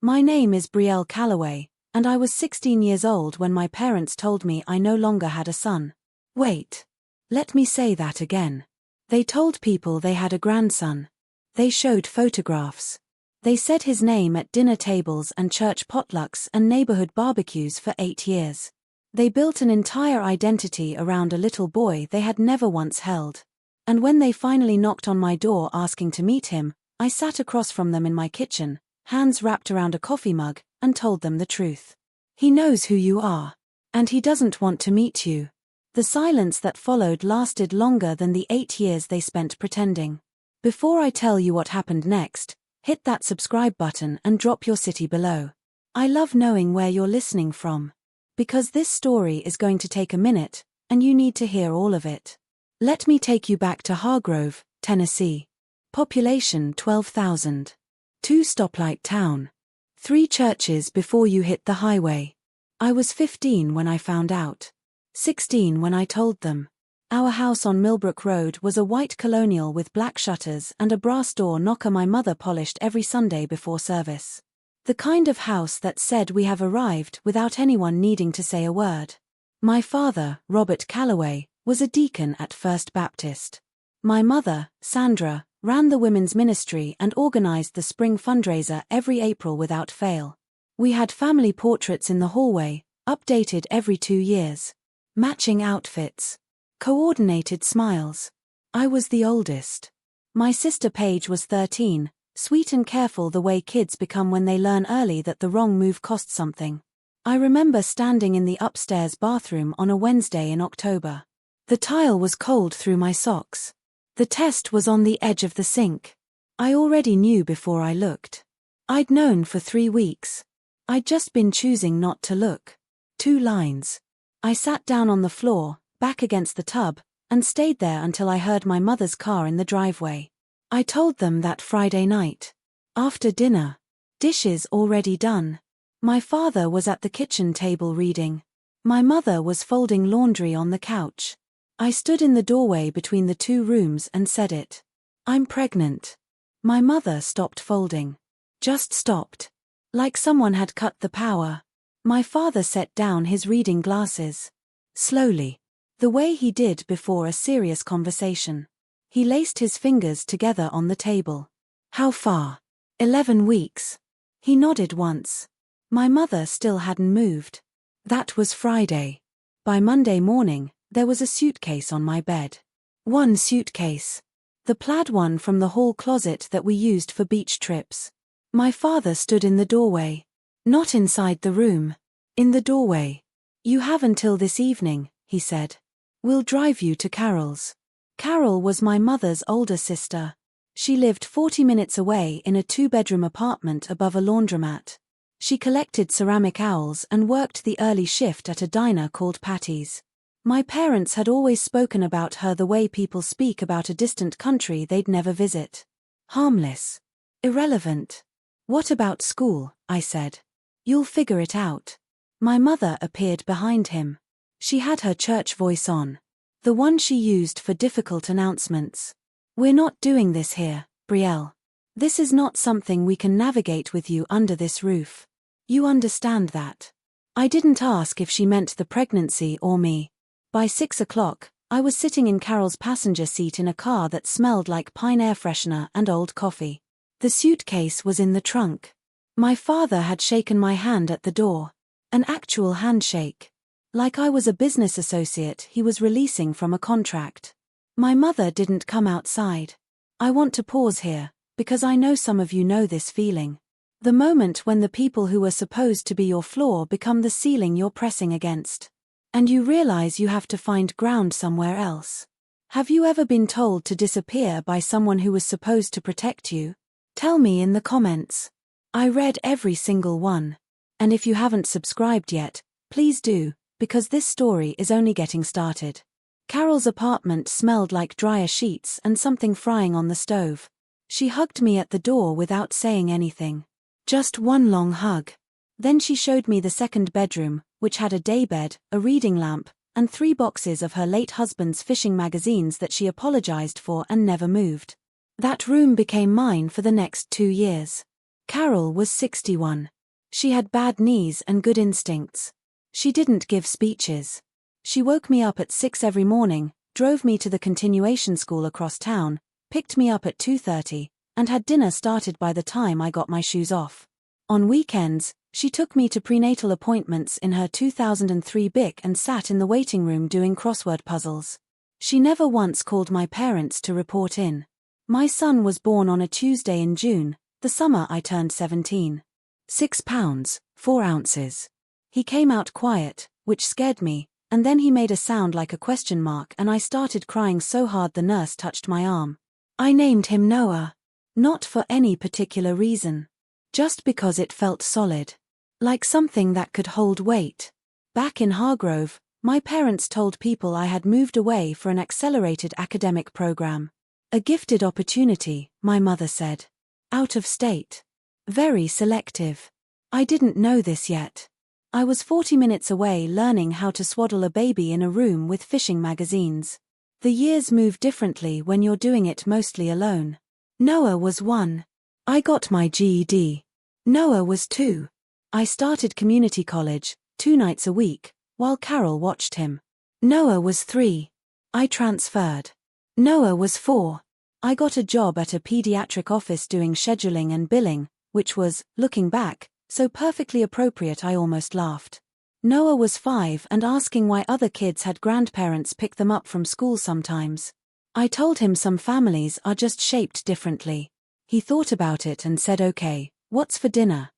My name is Brielle Calloway, and I was 16 years old when my parents told me I no longer had a son. Wait. Let me say that again. They told people they had a grandson. They showed photographs. They said his name at dinner tables and church potlucks and neighborhood barbecues for 8 years. They built an entire identity around a little boy they had never once held. And when they finally knocked on my door asking to meet him, I sat across from them in my kitchen, hands wrapped around a coffee mug, and told them the truth. He knows who you are. And he doesn't want to meet you. The silence that followed lasted longer than the 8 years they spent pretending. Before I tell you what happened next, hit that subscribe button and drop your city below. I love knowing where you're listening from. Because this story is going to take a minute, and you need to hear all of it. Let me take you back to Hargrove, Tennessee. Population 12,000. 2-stoplight town. 3 churches before you hit the highway. I was 15 when I found out. 16 when I told them. Our house on Millbrook Road was a white colonial with black shutters and a brass door knocker my mother polished every Sunday before service. The kind of house that said we have arrived without anyone needing to say a word. My father, Robert Calloway, was a deacon at First Baptist. My mother, Sandra, ran the women's ministry and organized the spring fundraiser every April without fail. We had family portraits in the hallway, updated every 2 years. Matching outfits. Coordinated smiles. I was the oldest. My sister Paige was 13, sweet and careful the way kids become when they learn early that the wrong move costs something. I remember standing in the upstairs bathroom on a Wednesday in October. The tile was cold through my socks. The test was on the edge of the sink. I already knew before I looked. I'd known for 3 weeks. I'd just been choosing not to look. 2 lines. I sat down on the floor, back against the tub, and stayed there until I heard my mother's car in the driveway. I told them that Friday night. After dinner. Dishes already done. My father was at the kitchen table reading. My mother was folding laundry on the couch. I stood in the doorway between the 2 rooms and said it. I'm pregnant. My mother stopped folding. Just stopped. Like someone had cut the power. My father set down his reading glasses. Slowly. The way he did before a serious conversation. He laced his fingers together on the table. How far? 11 weeks. He nodded once. My mother still hadn't moved. That was Friday. By Monday morning, there was a suitcase on my bed. 1 suitcase. The plaid one from the hall closet that we used for beach trips. My father stood in the doorway. Not inside the room. In the doorway. You have until this evening, he said. We'll drive you to Carol's. Carol was my mother's older sister. She lived 40 minutes away in a 2-bedroom apartment above a laundromat. She collected ceramic owls and worked the early shift at a diner called Patty's. My parents had always spoken about her the way people speak about a distant country they'd never visit. Harmless. Irrelevant. What about school? I said. You'll figure it out. My mother appeared behind him. She had her church voice on. The one she used for difficult announcements. We're not doing this here, Brielle. This is not something we can navigate with you under this roof. You understand that. I didn't ask if she meant the pregnancy or me. By 6 o'clock, I was sitting in Carol's passenger seat in a car that smelled like pine air freshener and old coffee. The suitcase was in the trunk. My father had shaken my hand at the door. An actual handshake. Like I was a business associate he was releasing from a contract. My mother didn't come outside. I want to pause here, because I know some of you know this feeling. The moment when the people who are supposed to be your floor become the ceiling you're pressing against. And you realize you have to find ground somewhere else. Have you ever been told to disappear by someone who was supposed to protect you? Tell me in the comments. I read every single one. And if you haven't subscribed yet, please do, because this story is only getting started. Carol's apartment smelled like dryer sheets and something frying on the stove. She hugged me at the door without saying anything. Just one long hug. Then she showed me the second bedroom, which had a daybed, a reading lamp, and 3 boxes of her late husband's fishing magazines that she apologized for and never moved. That room became mine for the next 2 years. Carol was 61. She had bad knees and good instincts. She didn't give speeches. She woke me up at 6 every morning, drove me to the continuation school across town, picked me up at 2:30, and had dinner started by the time I got my shoes off. On weekends, she took me to prenatal appointments in her 2003 Bic and sat in the waiting room doing crossword puzzles. She never once called my parents to report in. My son was born on a Tuesday in June, the summer I turned 17. 6 pounds, 4 ounces. He came out quiet, which scared me, and then he made a sound like a question mark and I started crying so hard the nurse touched my arm. I named him Noah. Not for any particular reason. Just because it felt solid. Like something that could hold weight. Back in Hargrove, my parents told people I had moved away for an accelerated academic program. A gifted opportunity, my mother said. Out of state. Very selective. I didn't know this yet. I was 40 minutes away learning how to swaddle a baby in a room with fishing magazines. The years move differently when you're doing it mostly alone. Noah was 1. I got my GED. Noah was 2. I started community college, 2 nights a week, while Carol watched him. Noah was 3. I transferred. Noah was 4. I got a job at a pediatric office doing scheduling and billing, which was, looking back, so perfectly appropriate I almost laughed. Noah was 5 and asking why other kids had grandparents pick them up from school sometimes. I told him some families are just shaped differently. He thought about it and said okay, what's for dinner?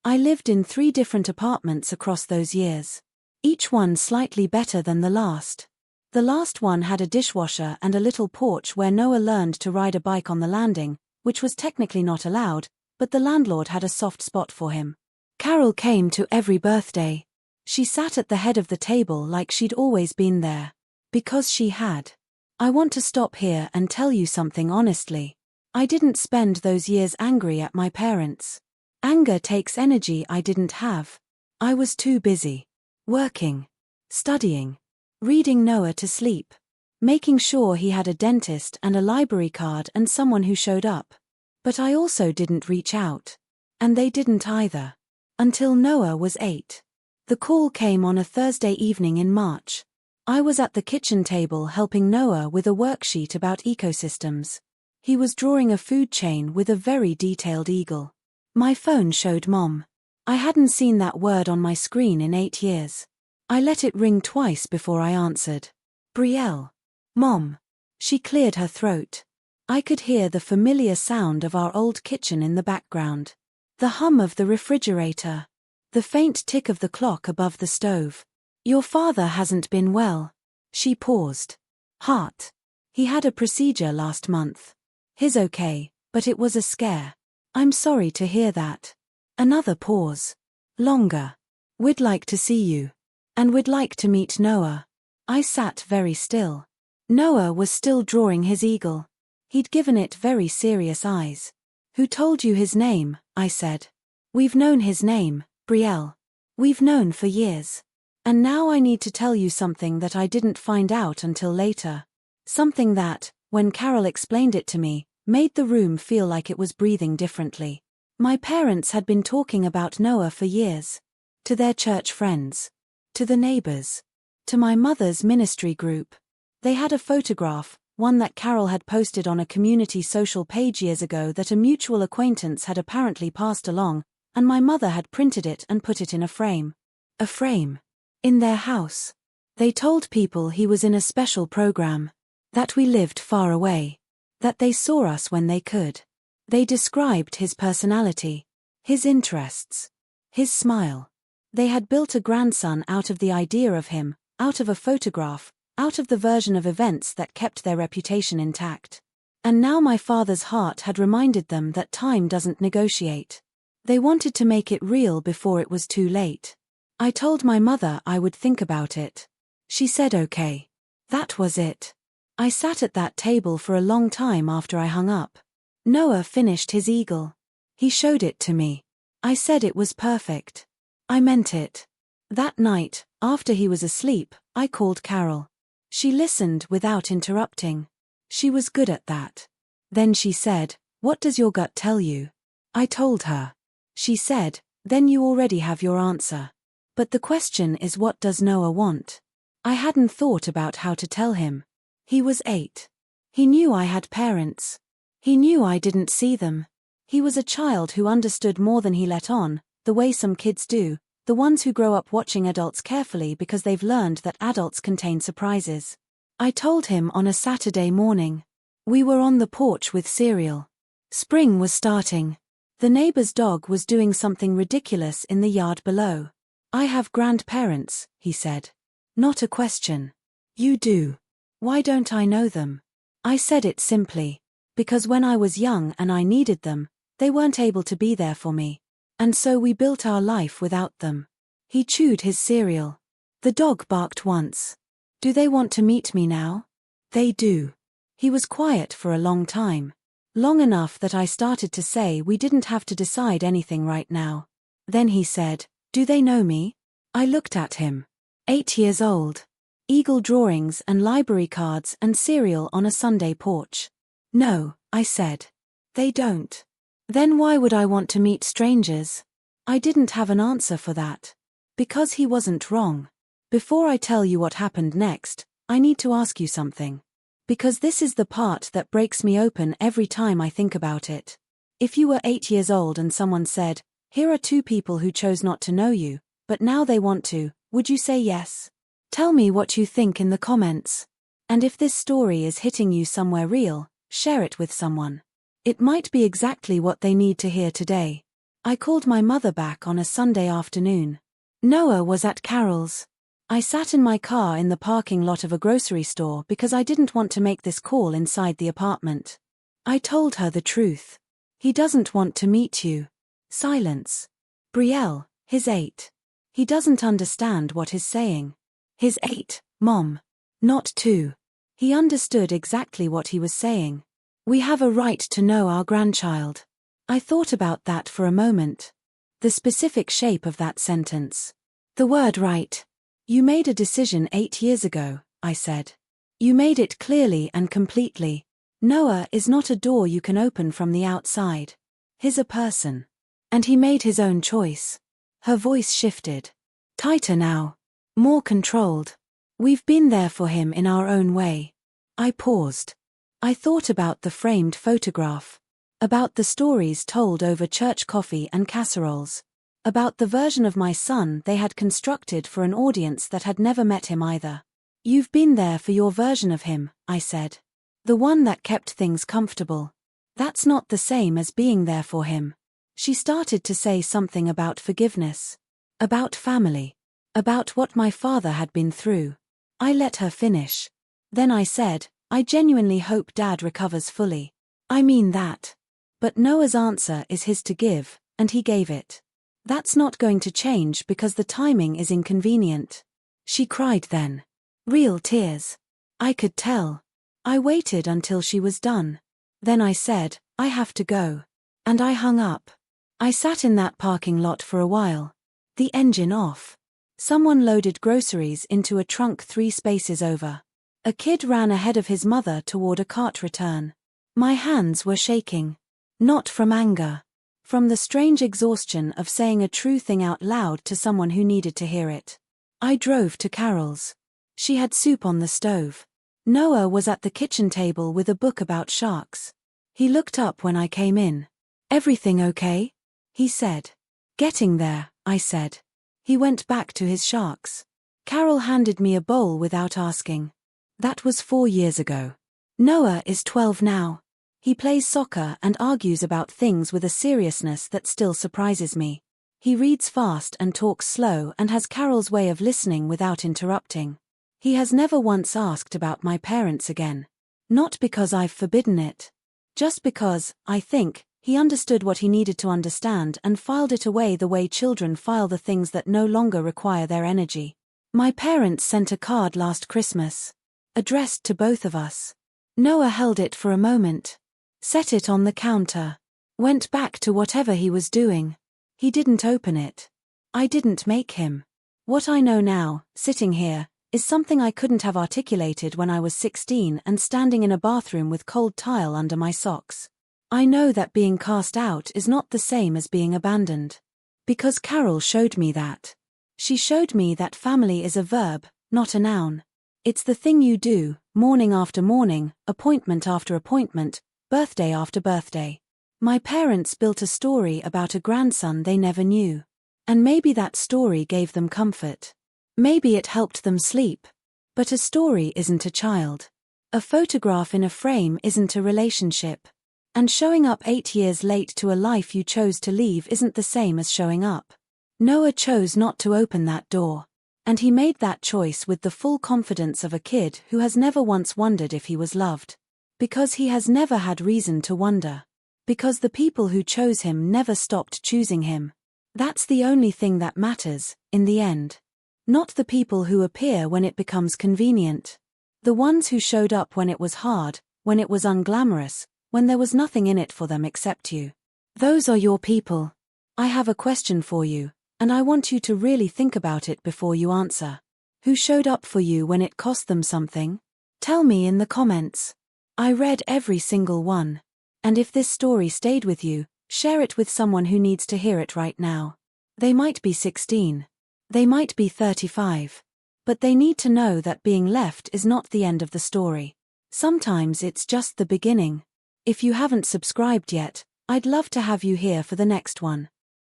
I lived in 3 different apartments across those years. Each one slightly better than the last. The last one had a dishwasher and a little porch where Noah learned to ride a bike on the landing, which was technically not allowed, but the landlord had a soft spot for him. Carol came to every birthday. She sat at the head of the table like she'd always been there. Because she had. I want to stop here and tell you something honestly. I didn't spend those years angry at my parents. Anger takes energy I didn't have. I was too busy. Working. Studying. Reading Noah to sleep. Making sure he had a dentist and a library card and someone who showed up. But I also didn't reach out. And they didn't either. Until Noah was 8. The call came on a Thursday evening in March. I was at the kitchen table helping Noah with a worksheet about ecosystems. He was drawing a food chain with a very detailed eagle. My phone showed Mom. I hadn't seen that word on my screen in 8 years. I let it ring twice before I answered. Brielle. Mom. She cleared her throat. I could hear the familiar sound of our old kitchen in the background. The hum of the refrigerator. The faint tick of the clock above the stove. Your father hasn't been well. She paused. Heart. He had a procedure last month. He's okay, but it was a scare. I'm sorry to hear that. Another pause. Longer. We'd like to see you. And we'd like to meet Noah. I sat very still. Noah was still drawing his eagle. He'd given it very serious eyes. Who told you his name? I said. We've known his name, Brielle. We've known for years. And now I need to tell you something that I didn't find out until later. Something that, when Carol explained it to me, made the room feel like it was breathing differently. My parents had been talking about Noah for years. To their church friends. To the neighbors. To my mother's ministry group. They had a photograph, one that Carol had posted on a community social page years ago that a mutual acquaintance had apparently passed along, and my mother had printed it and put it in a frame. A frame. In their house. They told people he was in a special program. That we lived far away. That they saw us when they could. They described his personality. His interests. His smile. They had built a grandson out of the idea of him, out of a photograph, out of the version of events that kept their reputation intact. And now my father's heart had reminded them that time doesn't negotiate. They wanted to make it real before it was too late. I told my mother I would think about it. She said okay. That was it. I sat at that table for a long time after I hung up. Noah finished his eagle. He showed it to me. I said it was perfect. I meant it. That night, after he was asleep, I called Carol. She listened without interrupting. She was good at that. Then she said, "What does your gut tell you?" I told her. She said, "Then you already have your answer. But the question is, what does Noah want?" I hadn't thought about how to tell him. He was 8. He knew I had parents. He knew I didn't see them. He was a child who understood more than he let on, the way some kids do, the ones who grow up watching adults carefully because they've learned that adults contain surprises. I told him on a Saturday morning. We were on the porch with cereal. Spring was starting. The neighbor's dog was doing something ridiculous in the yard below. "I have grandparents," he said. Not a question. "You do. Why don't I know them?" I said it simply. Because when I was young and I needed them, they weren't able to be there for me. And so we built our life without them. He chewed his cereal. The dog barked once. "Do they want to meet me now?" "They do." He was quiet for a long time. Long enough that I started to say we didn't have to decide anything right now. Then he said, "Do they know me?" I looked at him. 8 years old. Eagle drawings and library cards and cereal on a Sunday porch. "No," I said. "They don't." Then why would I want to meet strangers? I didn't have an answer for that. Because he wasn't wrong. Before I tell you what happened next, I need to ask you something. Because this is the part that breaks me open every time I think about it. If you were 8 years old and someone said, "Here are 2 people who chose not to know you, but now they want to," would you say yes? Tell me what you think in the comments. And if this story is hitting you somewhere real, share it with someone. It might be exactly what they need to hear today. I called my mother back on a Sunday afternoon. Noah was at Carol's. I sat in my car in the parking lot of a grocery store because I didn't want to make this call inside the apartment. I told her the truth. "He doesn't want to meet you." Silence. Brielle, he's 8. He doesn't understand what he's saying. He's 8, Mom. Not 2. He understood exactly what he was saying. "We have a right to know our grandchild." I thought about that for a moment. The specific shape of that sentence. The word right. "You made a decision 8 years ago," I said. "You made it clearly and completely. Noah is not a door you can open from the outside. He's a person. And he made his own choice." Her voice shifted. Tighter now. More controlled. "We've been there for him in our own way." I paused. I thought about the framed photograph. About the stories told over church coffee and casseroles. About the version of my son they had constructed for an audience that had never met him either. "You've been there for your version of him," I said. "The one that kept things comfortable. That's not the same as being there for him." She started to say something about forgiveness. About family. About what my father had been through. I let her finish. Then I said, "I genuinely hope Dad recovers fully. I mean that. But Noah's answer is his to give, and he gave it. That's not going to change because the timing is inconvenient." She cried then. Real tears. I could tell. I waited until she was done. Then I said, "I have to go." And I hung up. I sat in that parking lot for a while. The engine off. Someone loaded groceries into a trunk 3 spaces over. A kid ran ahead of his mother toward a cart return. My hands were shaking. Not from anger. From the strange exhaustion of saying a true thing out loud to someone who needed to hear it. I drove to Carol's. She had soup on the stove. Noah was at the kitchen table with a book about sharks. He looked up when I came in. "Everything okay?" he said. "Getting there," I said. He went back to his sharks. Carol handed me a bowl without asking. That was 4 years ago. Noah is 12 now. He plays soccer and argues about things with a seriousness that still surprises me. He reads fast and talks slow and has Carol's way of listening without interrupting. He has never once asked about my parents again. Not because I've forbidden it. Just because, I think, he understood what he needed to understand and filed it away the way children file the things that no longer require their energy. My parents sent a card last Christmas. Addressed to both of us. Noah held it for a moment. Set it on the counter. Went back to whatever he was doing. He didn't open it. I didn't make him. What I know now, sitting here, is something I couldn't have articulated when I was 16 and standing in a bathroom with cold tile under my socks. I know that being cast out is not the same as being abandoned. Because Carol showed me that. She showed me that family is a verb, not a noun. It's the thing you do, morning after morning, appointment after appointment, birthday after birthday. My parents built a story about a grandson they never knew. And maybe that story gave them comfort. Maybe it helped them sleep. But a story isn't a child. A photograph in a frame isn't a relationship. And showing up 8 years late to a life you chose to leave isn't the same as showing up. Noah chose not to open that door. And he made that choice with the full confidence of a kid who has never once wondered if he was loved. Because he has never had reason to wonder. Because the people who chose him never stopped choosing him. That's the only thing that matters, in the end. Not the people who appear when it becomes convenient. The ones who showed up when it was hard, when it was unglamorous, when there was nothing in it for them except you. Those are your people. I have a question for you, and I want you to really think about it before you answer. Who showed up for you when it cost them something? Tell me in the comments. I read every single one. And if this story stayed with you, share it with someone who needs to hear it right now. They might be 16. They might be 35. But they need to know that being left is not the end of the story. Sometimes it's just the beginning. If you haven't subscribed yet, I'd love to have you here for the next one.